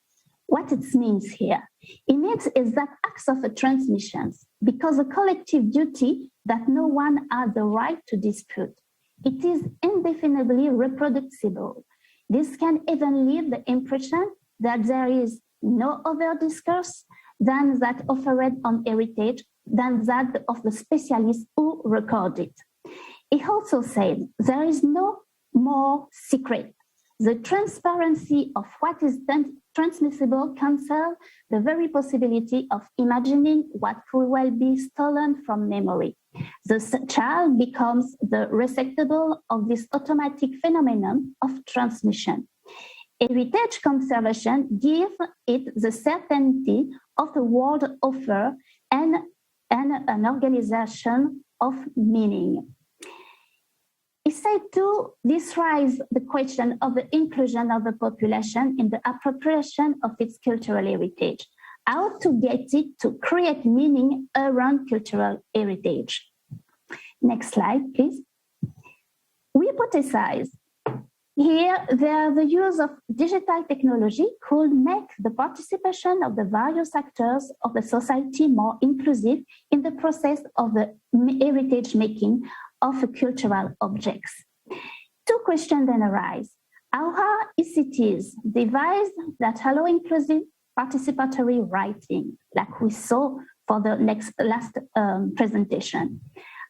What it means here? It means is that acts of transmissions, because a collective duty that no one has the right to dispute. It is indefinitely reproducible. This can even leave the impression that there is no other discourse than that offered on heritage, than that of the specialists who record it. He also said there is no more secret. The transparency of what is transmissible cancels the very possibility of imagining what could well be stolen from memory. The child becomes the receptacle of this automatic phenomenon of transmission. Heritage conservation gives it the certainty of the world offer and an organization of meaning. He said too, this raises the question of the inclusion of the population in the appropriation of its cultural heritage. How to get it to create meaning around cultural heritage. Next slide, please. We hypothesize here that the use of digital technology could make the participation of the various actors of the society more inclusive in the process of the heritage making of cultural objects. Two questions then arise. How are ICTs devised that allow inclusive participatory writing, like we saw for the last presentation.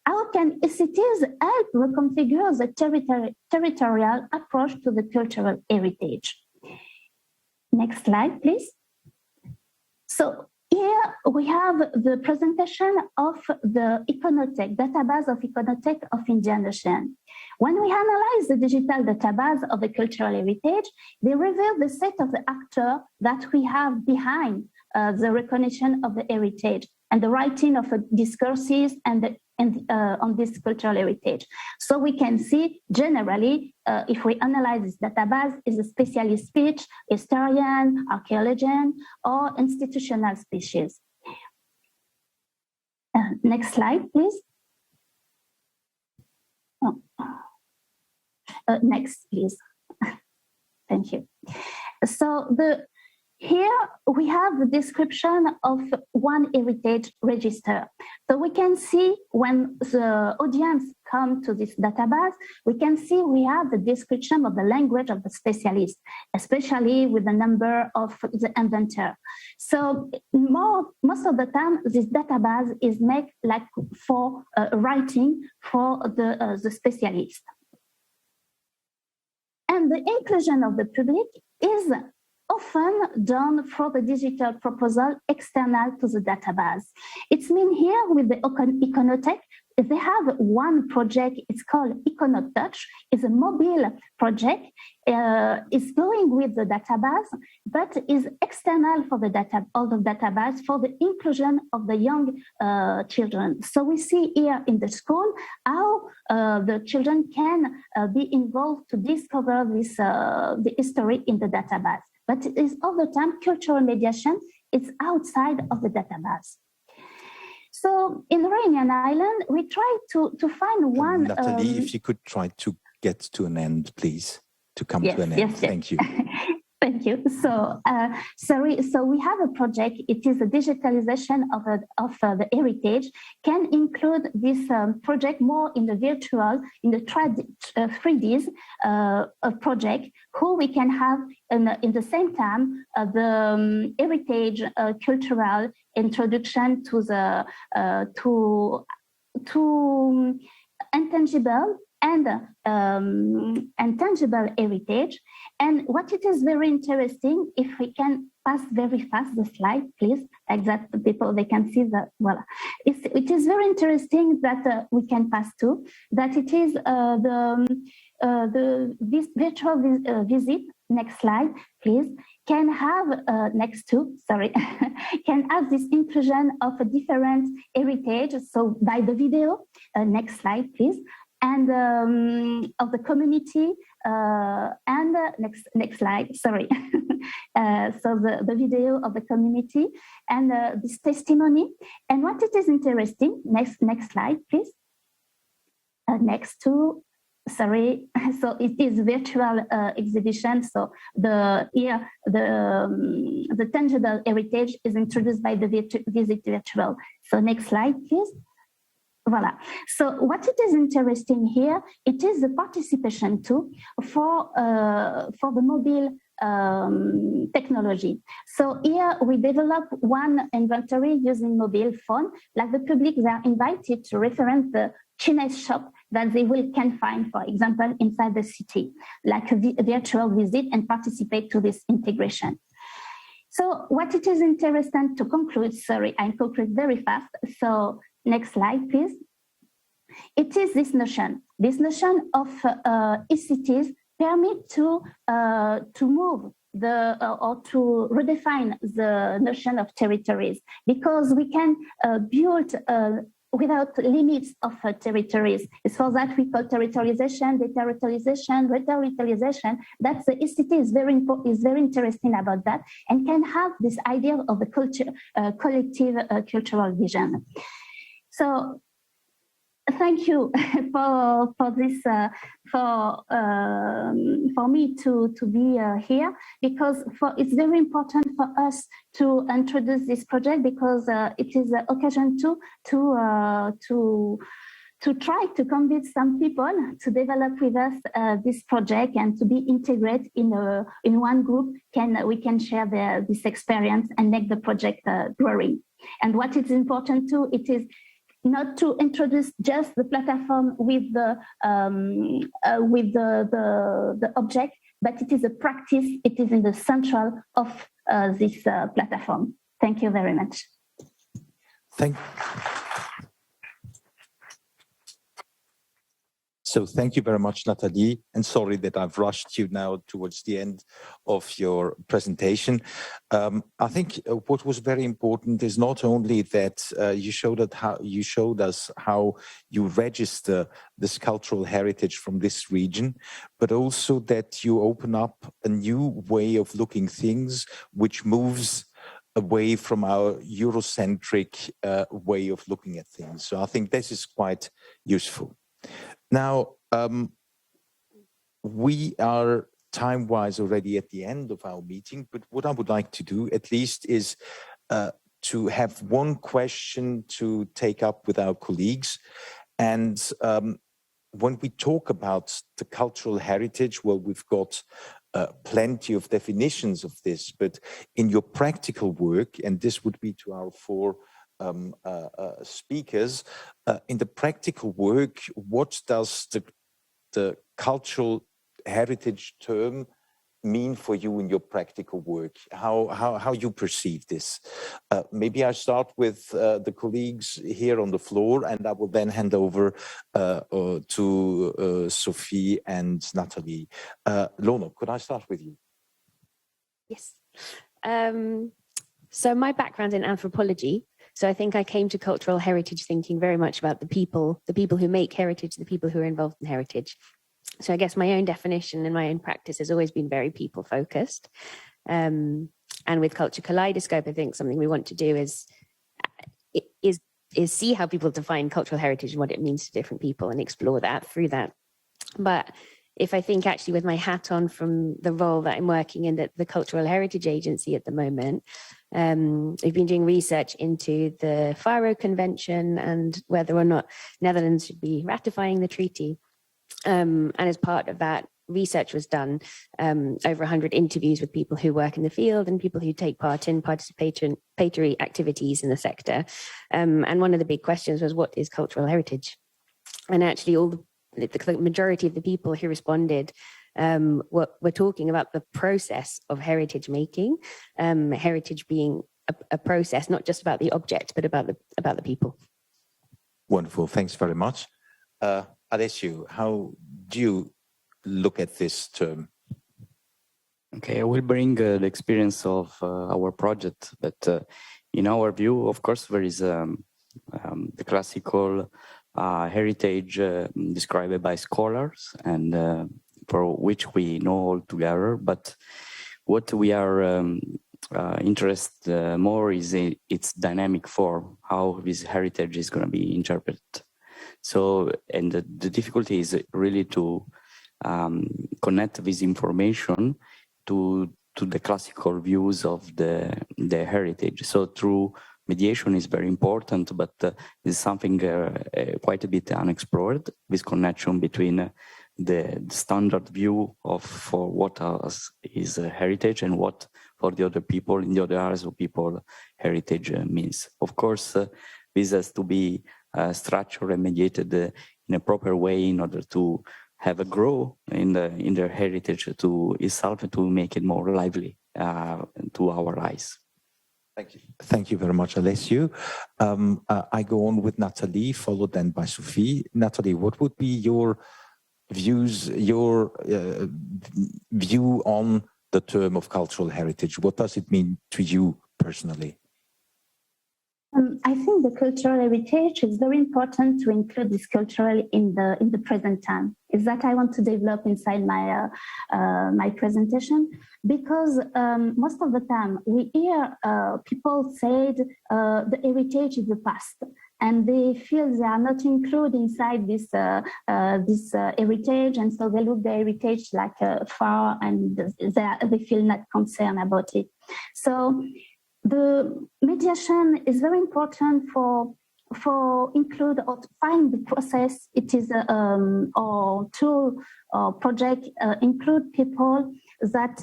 How can ICTs help reconfigure the territorial approach to the cultural heritage? Next slide, please. So here we have the presentation of the Iconotech, database of Iconotech of Indian Ocean. When we analyze the digital database of the cultural heritage, they reveal the set of the actors that we have behind the recognition of the heritage and the writing of discourses and on this cultural heritage. So we can see generally, if we analyze this database, is a specialist speech, historian, archaeologist, or institutional species. Next slide, please. Oh. Next, please. Thank you. So here we have the description of one heritage register. So we can see when the audience come to this database, we can see we have the description of the language of the specialist, especially with the number of the inventor. So most of the time, this database is made like for writing for the specialist. And the inclusion of the public is often done for the digital proposal external to the database. It's mean here with the Iconotech, they have one project, it's called IconoTouch. It's a mobile project. It's going with the database, but is external for the database for the inclusion of the young children. So we see here in the school how the children can be involved to discover this the history in the database. But it is all the time cultural mediation is outside of the database. So in Réunion Island, we try to find one. Nathalie, if you could try to get to an end, please, to come to an end. Yes. Thank you. Thank you. So, so we have a project. It is a digitalization of the heritage. Can include this project more in the virtual, in the 3Ds project, who we can have in the same time the heritage cultural introduction to the to intangible and tangible heritage. And what it is very interesting, if we can pass very fast the slide, please, like that the people, they can see the, voila. It is very interesting that we can pass to, that it is this virtual visit, next slide, please, can have, can have this inclusion of a different heritage. So by the video, next slide, please. And of the community, and next slide, sorry. So the video of the community and this testimony. And what it is interesting, next slide, please. Next to, sorry, so it is virtual exhibition. So the tangible heritage is introduced by the visit virtual. So next slide, please. Voila. So what it is interesting here, it is the participation too for the mobile technology. So here we develop one inventory using mobile phone. Like the public, they are invited to reference the Chinese shop that they can find, for example, inside the city, like a virtual visit, and participate to this integration. So what it is interesting to conclude, sorry, I conclude very fast. So next slide, please. It is this notion of ECTs permit to move or to redefine the notion of territories, because we can build without limits of territories. It's for that we call territorialization, deterritorialization, reterritorialization. That's the ECT is very important, is very interesting about that, and can have this idea of the culture, collective cultural vision. So thank you for this for me to be here, because it's very important for us to introduce this project, because it is an occasion to to try to convince some people to develop with us this project and to be integrated in one group. We can share this experience and make the project growing. And what is important too, it is not to introduce just the platform with the object, but it is a practice. It is in the central of this platform. Thank you very much. So thank you very much, Nathalie, and sorry that I've rushed you now towards the end of your presentation. I think what was very important is not only that you showed us how you register this cultural heritage from this region, but also that you open up a new way of looking things, which moves away from our Eurocentric way of looking at things. So I think this is quite useful. Now, we are time-wise already at the end of our meeting, but what I would like to do at least is to have one question to take up with our colleagues. And when we talk about the cultural heritage, well, we've got plenty of definitions of this, but in your practical work, and this would be to our four speakers, in the practical work, what does the cultural heritage term mean for you in your practical work? How you perceive this? Maybe I start with the colleagues here on the floor, and I will then hand over to Sophie and Nathalie. Lorna, could I start with you? Yes. So my background in anthropology. So I think I came to cultural heritage thinking very much about the people who make heritage, the people who are involved in heritage. So I guess my own definition and my own practice has always been very people focused. And with Culture Kaleidoscope, I think something we want to do is see how people define cultural heritage and what it means to different people and explore that through that. But if I think actually with my hat on from the role that I'm working in at the Cultural Heritage Agency at the moment, we've been doing research into the Faro Convention and whether or not Netherlands should be ratifying the treaty. And as part of that, research was done, over 100 interviews with people who work in the field and people who take part in participatory activities in the sector. And one of the big questions was, what is cultural heritage? And actually the majority of the people who responded were talking about the process of heritage making, heritage being a process, not just about the object, but about the people. Wonderful, thanks very much. Alessio, how do you look at this term? Okay, I will bring the experience of our project, but in our view, of course, there is the classical heritage described by scholars and for which we know all together, but what we are interested more is its dynamic form, how this heritage is going to be interpreted. So, and the difficulty is really to connect this information to the classical views of the heritage. So through mediation is very important, but is something quite a bit unexplored, this connection between the standard view for what is heritage and what for the other people in the other areas of people heritage means. Of course, this has to be structured and mediated in a proper way in order to have a growth in their heritage to itself and to make it more lively to our eyes. Thank you. Thank you very much, Alessio. I go on with Nathalie, followed then by Sophie. Nathalie, what would be your views, your view on the term of cultural heritage? What does it mean to you personally? I think the cultural heritage is very important to include this cultural in the present time. Is that I want to develop inside my my presentation, because most of the time we hear people said the heritage is the past, and they feel they are not included inside this heritage, and so they look the heritage like far, and they feel not concerned about it. So the mediation is very important for for include or to find the process. It is or tool or project include people that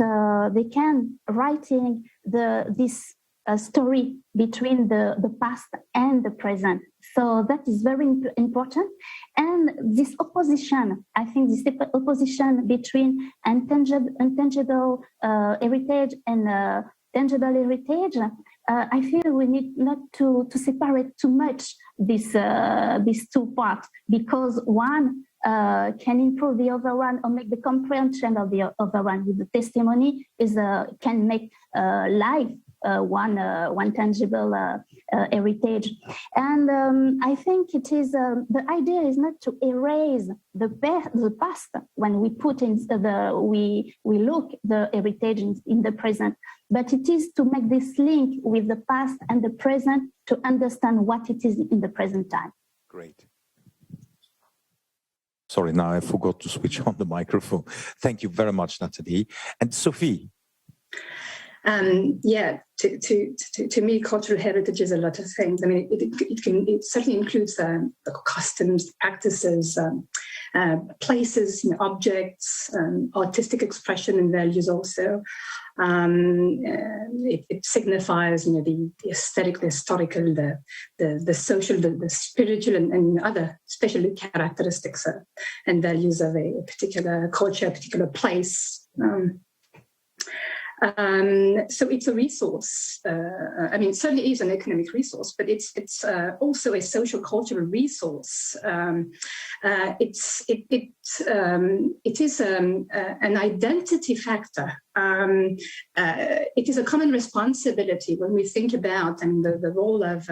they can writing this story between the past and the present. So that is very important. And this opposition, I think this opposition between intangible heritage and tangible heritage, I feel we need not to separate too much these two parts, because one can improve the other one or make the comprehension of the other one. With the testimony can make life one tangible heritage. And I think it is the idea is not to erase the past when we put in we look the heritage in the present, but it is to make this link with the past and the present to understand what it is in the present time. Great. Sorry, now I forgot to switch on the microphone. Thank you very much, Nathalie. And Sophie. Yeah, to me, cultural heritage is a lot of things. I mean, it certainly includes customs, practices, places, objects, artistic expression and values also. It signifies, the aesthetic, the historical, the social, the spiritual, and other special characteristics and values of a particular culture, a particular place. So it's a resource. It certainly is an economic resource, but it's also a social cultural resource. It is an identity factor. It is a common responsibility when we think about the role of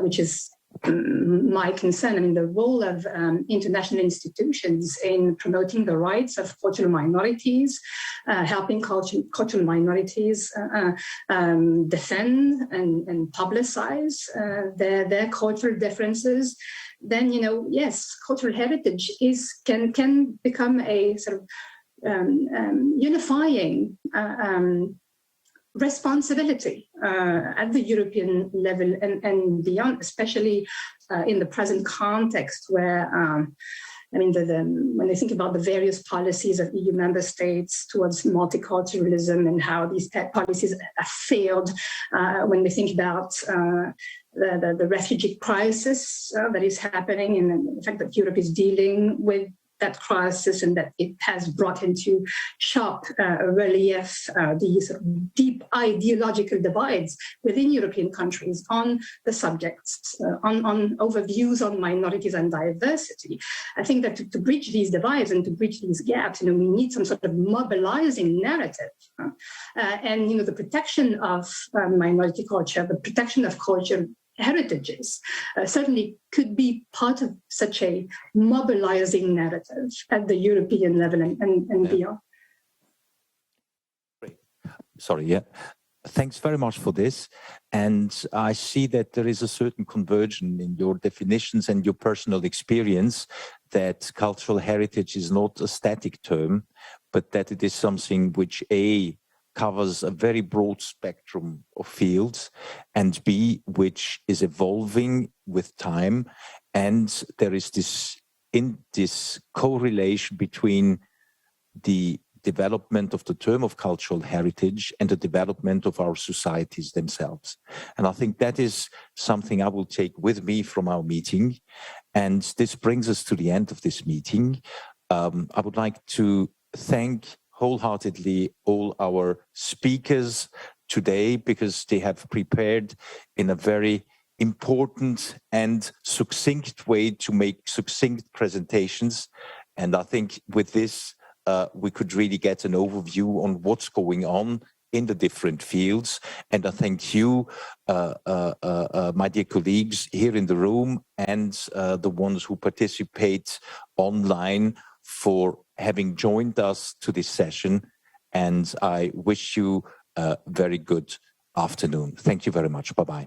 which is my concern, the role of international institutions in promoting the rights of cultural minorities, helping cultural minorities defend and publicize their cultural differences. Then, yes, cultural heritage can become a sort of unifying responsibility at the European level and beyond, especially in the present context where, when they think about the various policies of EU member states towards multiculturalism and how these policies have failed, when we think about the refugee crisis that is happening and the fact that Europe is dealing with that crisis and that it has brought into sharp relief these deep ideological divides within European countries on the subjects, on overviews on minorities and diversity. I think that to bridge these divides and to bridge these gaps, we need some sort of mobilizing narrative. And, the protection of minority culture, the protection of culture heritages certainly could be part of such a mobilizing narrative at the European level and beyond. Great. Sorry, yeah. Thanks very much for this. And I see that there is a certain conversion in your definitions and your personal experience that cultural heritage is not a static term, but that it is something which covers a very broad spectrum of fields, and B, which is evolving with time. And there is this correlation between the development of the term of cultural heritage and the development of our societies themselves. And I think that is something I will take with me from our meeting. And this brings us to the end of this meeting. I would like to thank wholeheartedly all our speakers today, because they have prepared in a very important and succinct way to make succinct presentations. And I think with this, we could really get an overview on what's going on in the different fields. And I thank you, my dear colleagues here in the room and the ones who participate online for having joined us to this session, and I wish you a very good afternoon. Thank you very much. Bye-bye.